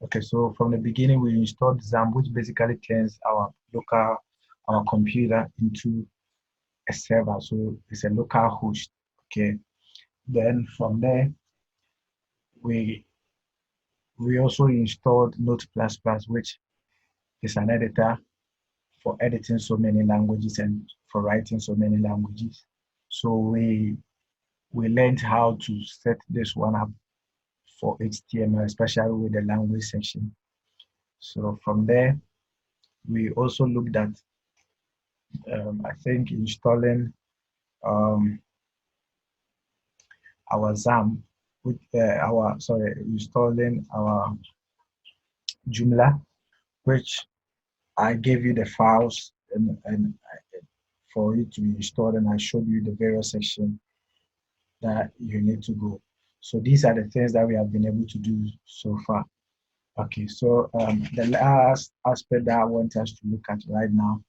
Okay, so from the beginning, we installed XAMPP, which basically turns our computer into a server. So it's a local host. Okay. Then from there, we we also installed Note++, which is an editor for editing so many languages and for writing so many languages. So we learned how to set this one up for HTML, especially with the language section. So from there, we also looked at, I think, installing um, our XAMPP, with installing our Joomla, which I gave you the files for it to be installed, and I showed you the various sections that you need to go. So these are the things that we have been able to do so far. Okay, so the last aspect that I want us to look at right now,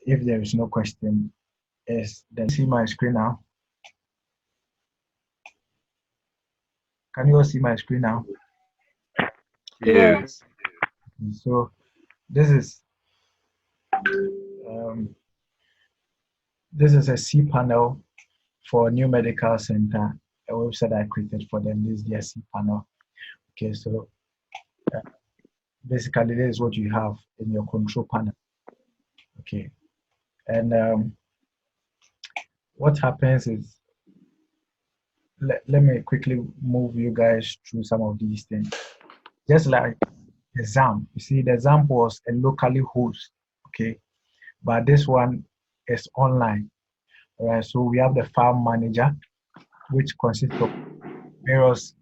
if there is no question, is then see my screen now. Can you all see my screen now? Yes. So this is um, this is a cPanel for New Medical Center, a website I created for them. This is their cPanel. Okay, so basically this is what you have in your control panel. Okay, and what happens is, let me quickly move you guys through some of these things. Just like the XAMPP, you see, the XAMPP was a locally host, okay, but this one is online. All right, so we have the file manager, which consists of various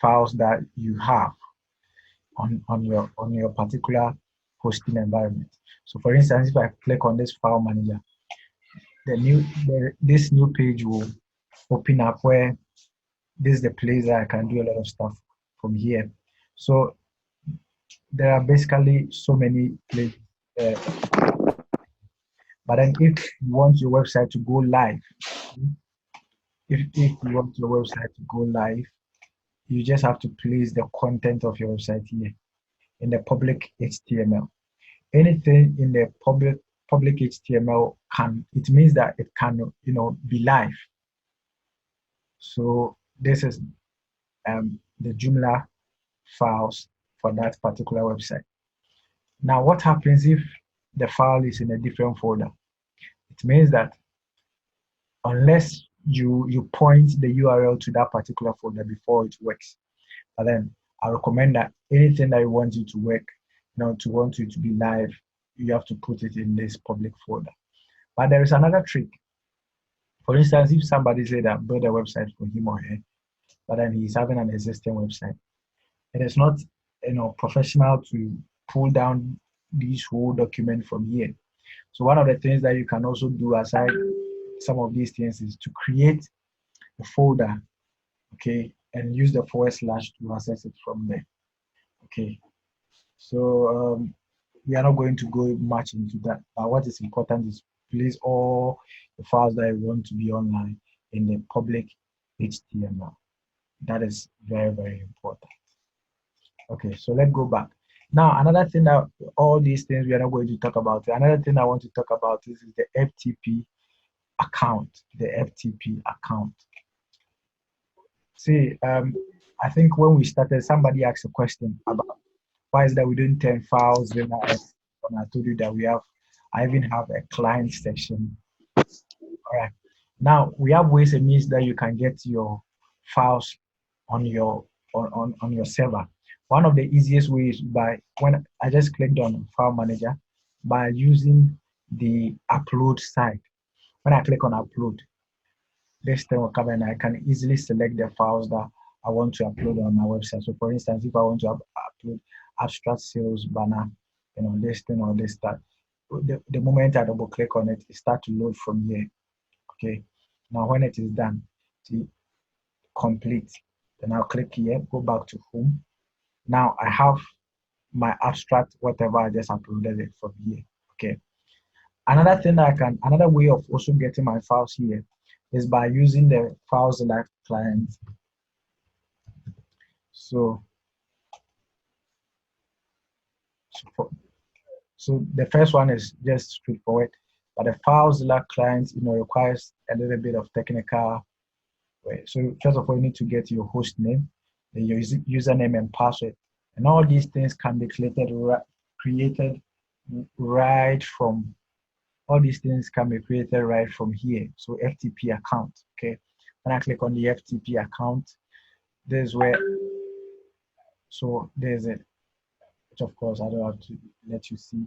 files that you have on your particular hosting environment. So for instance, if I click on this file manager, this new page will open up where this is the place that I can do a lot of stuff from here. So there are basically so many places. But then if you want your website to go live, if you want your website to go live, you just have to place the content of your website here in the public HTML. Anything in the public HTML it means that it can be live. So this is the Joomla files for that particular website. Now what happens if the file is in a different folder? It means that unless you point the URL to that particular folder before it works. But then I recommend that anything that you want it to work, to want it to be live, you have to put it in this public folder. But there is another trick. For instance, if somebody said that build a website for him or her, but then he's having an existing website, it is not professional to pull down this whole document from here. So one of the things that you can also do aside some of these things is to create a folder, okay, and use the / to access it from there. Okay, so we are not going to go much into that, but what is important is place all the files that you want to be online in the public HTML. That is very, very important. Okay, so let's go back. Now, another thing that all these things we are not going to talk about. Another thing I want to talk about is the FTP account. The FTP account. See, I think when we started, somebody asked a question about why is that we don't turn files in and I told you that I even have a client section. All right. Now we have ways and means that you can get your files on your server. One of the easiest ways by when I just clicked on File Manager by using the upload site. When I click on upload, this thing will come and I can easily select the files that I want to upload on my website. So for instance, if I want to upload abstract sales banner, this thing or this that, the moment I double click on it, it starts to load from here. Okay. Now when it is done, see, complete. Then I'll click here, go back to home. Now I have my abstract, whatever I just uploaded it from here. Okay. Another way of also getting my files here is by using the FileSelect client. So So the first one is just straightforward, but the FileZilla client, requires a little bit of technical way. So first of all, you need to get your host name, then your username and password, and all these things can be created right from all these things can be created right from here. So FTP account, okay. When I click on the FTP account, there's where, so there's it, which of course I don't have to let you see.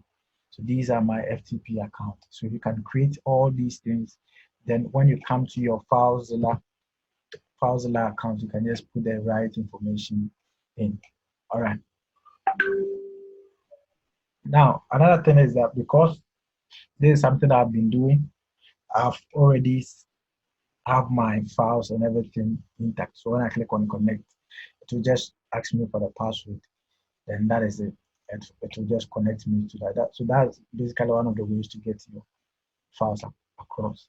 So these are my FTP account. So you can create all these things. Then when you come to your FileZilla account, you can just put the right information in. All right. Now, another thing is that because this is something I've been doing, I've already have my files and everything intact. So when I click on connect, it will just ask me for the password. Then that is it. It will just connect me to that. So that's basically one of the ways to get your files across.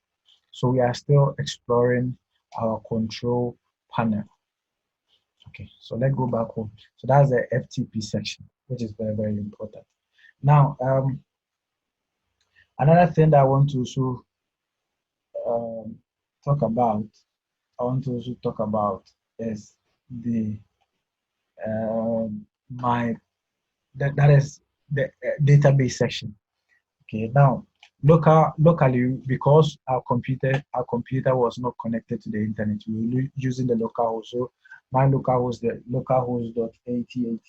So we are still exploring our control panel. Okay, so let's go back home. So that's the FTP section, which is very, very important. Now, another thing that I want to also talk about, is the that is the database section. Okay, now locally, because our computer was not connected to the internet, we were using the local host. So my local host, the localhost.8080.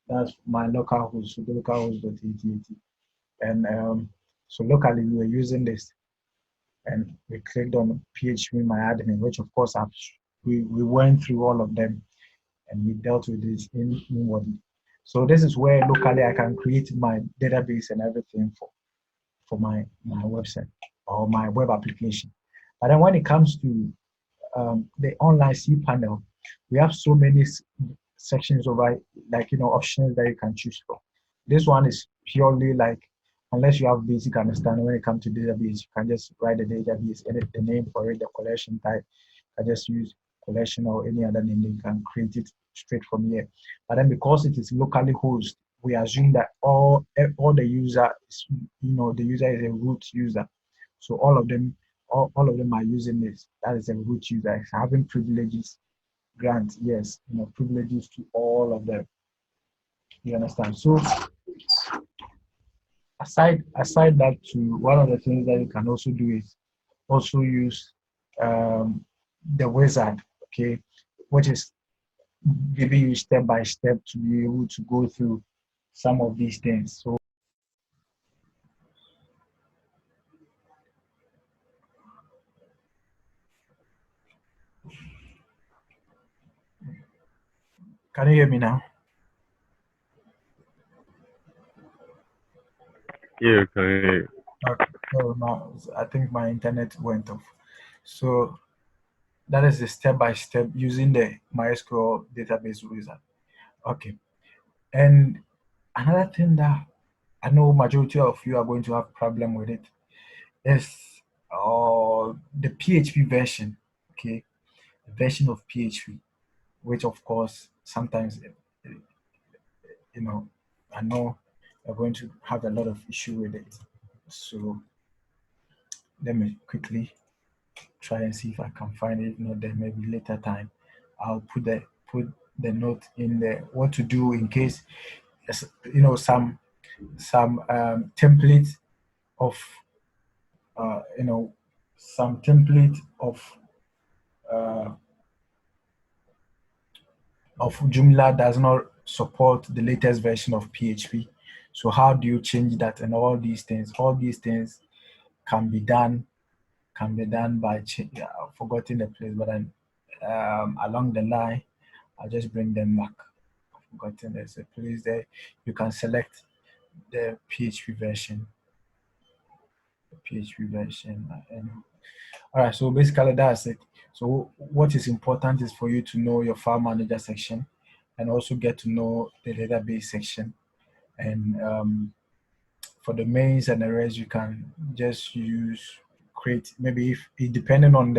That's my local host, so the localhost.8080. And so locally we were using this, and we clicked on PHP My Admin, which of course we went through all of them, and we dealt with this inwardly. So this is where locally I can create my database and everything for my website or my web application. But then when it comes to the online cPanel, we have so many sections over, like, options that you can choose from. This one is purely like, unless you have basic understanding when it comes to database, you can just write the database, edit the name for it, the collection type. I just use collection or any other name, you can create it straight from here. But then because it is locally hosted, we assume that all the user is, the user is a root user. So all of them are using this. That is a root user. It's having privileges, grant, yes, privileges to all of them. You understand? So aside that, too, one of the things that you can also do is also use the wizard, okay, which is giving you step by step to be able to go through some of these things. So can you hear me now? Yeah, can hear you. Okay. So now I think my internet went off. So that is the step by step using the MySQL database wizard. Okay. And another thing that I know majority of you are going to have problem with it is the PHP version. Okay, the version of PHP, which of course sometimes I know you're going to have a lot of issue with it. So let me quickly try and see if I can find it. If not, then maybe later time I'll put the note in there what to do in case some template of uh, you know some template uh, of Joomla does not support the latest version of PHP. So how do you change that? And all these things can be done by forgetting the place, but then along the line I'll just bring them back. I've forgotten there's a place there you can select the PHP version. And all right, so basically that's it. So what is important is for you to know your file manager section and also get to know the database section. And for the mains and the rest, you can just create, maybe if it depending on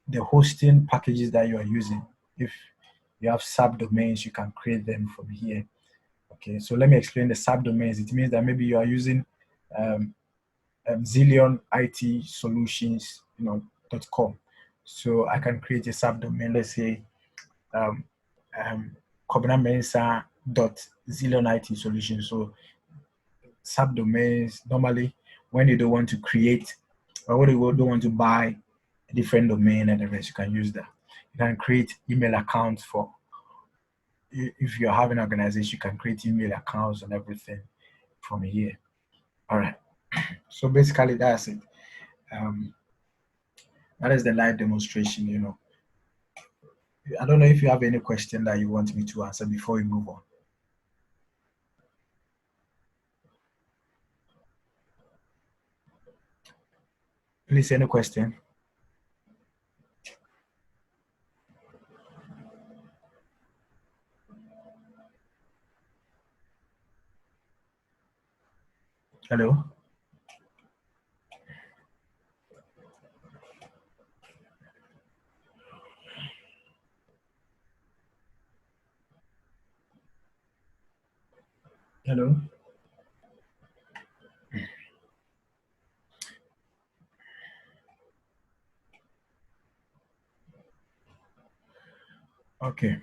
the hosting packages that you are using. If you have subdomains, you can create them from here. Okay, so let me explain the subdomains. It means that maybe you are using um, Zillion IT Solutions, .com. So I can create a subdomain. Let's say um, Kobina Mensa dot Zillion IT Solutions. So subdomains normally when you don't want to create or when you don't want to buy a different domain and the rest, you can use that. You can create email accounts for if you're having an organization, you can create email accounts and everything from here. All right. So basically that's it. Um, that is the live demonstration. I don't know if you have any question that you want me to answer before we move on. Please, any question? Hello? Hello? Okay.